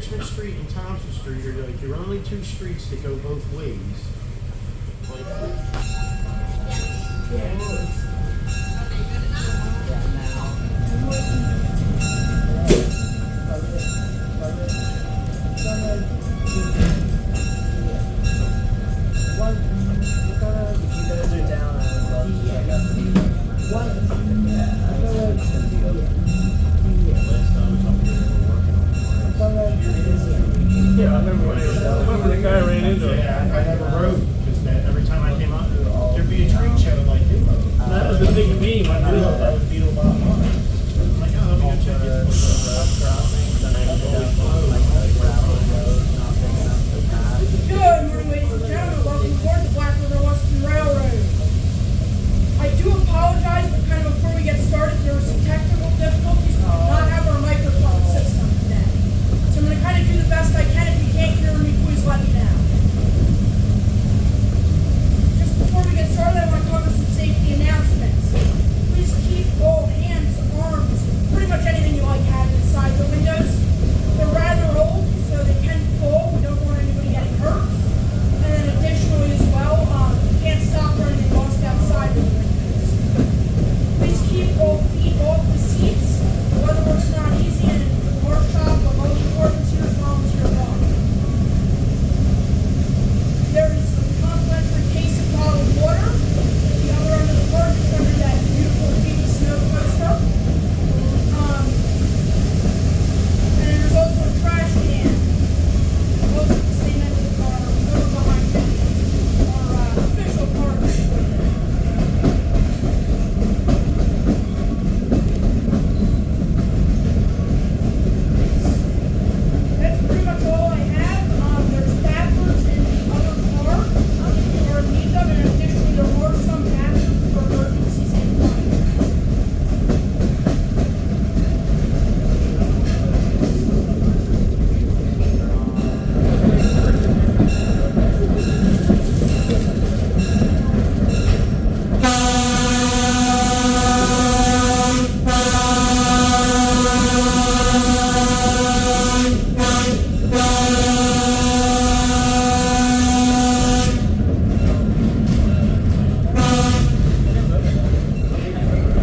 Richmond Street and Thompson Street are like your only two streets that go both ways. Yeah, I remember when the guy ran into it. Yeah, I never rode because every time I came up, there'd be a tree show like That was the big meme. I knew that was Beetle Bob. I'm like, oh, let me go check this. Good morning, ladies and gentlemen. Welcome aboard the Black River Western Railroad. I do apologize, but kind of before we get started, there were some technical difficulties. We did not have our microphone system today. So I'm going to kind of do the best I can. If you can't hear me, please let me know. Just before we get started, I want to cover some safety announcements. Please keep all hands, arms, pretty much anything you like have inside the windows. They're rather old, so they can fall. We don't want anybody getting hurt. And then additionally as well, you can't stop or anything lost outside of the windows. Please keep all feet off the seats. The weather work's not easy, and in the workshop, the most important here is volunteer walk. There is a complimentary case of bottled water. At the other end of the park is under that beautiful Phoebe snow coaster. And there's also a trash can. Also at the same end of the car, over behind our official park. That's pretty much all I have. There's bathrooms in the other car if you are in need of, and additionally there are some bathrooms for emergencies and fire.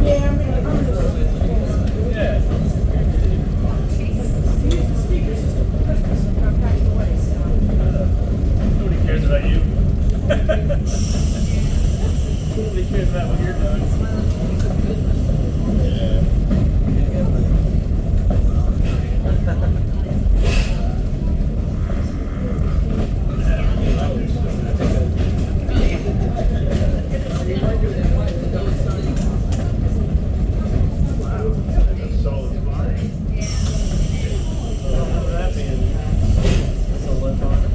Yeah, I'm gonna Yeah. use the speaker system for Christmas and I'm packing away, so. Nobody cares about you. Nobody cares about what you're doing. Solid fire. Remember that being so left on it.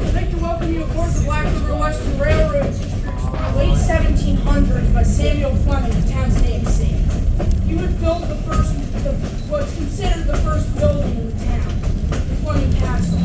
I'd like to welcome you aboard the Black River Western Railroad, introduced in the late 1700s by Samuel Fleming of Townsend, AMC. He would build what's considered the first building in the town, the Fleming Castle.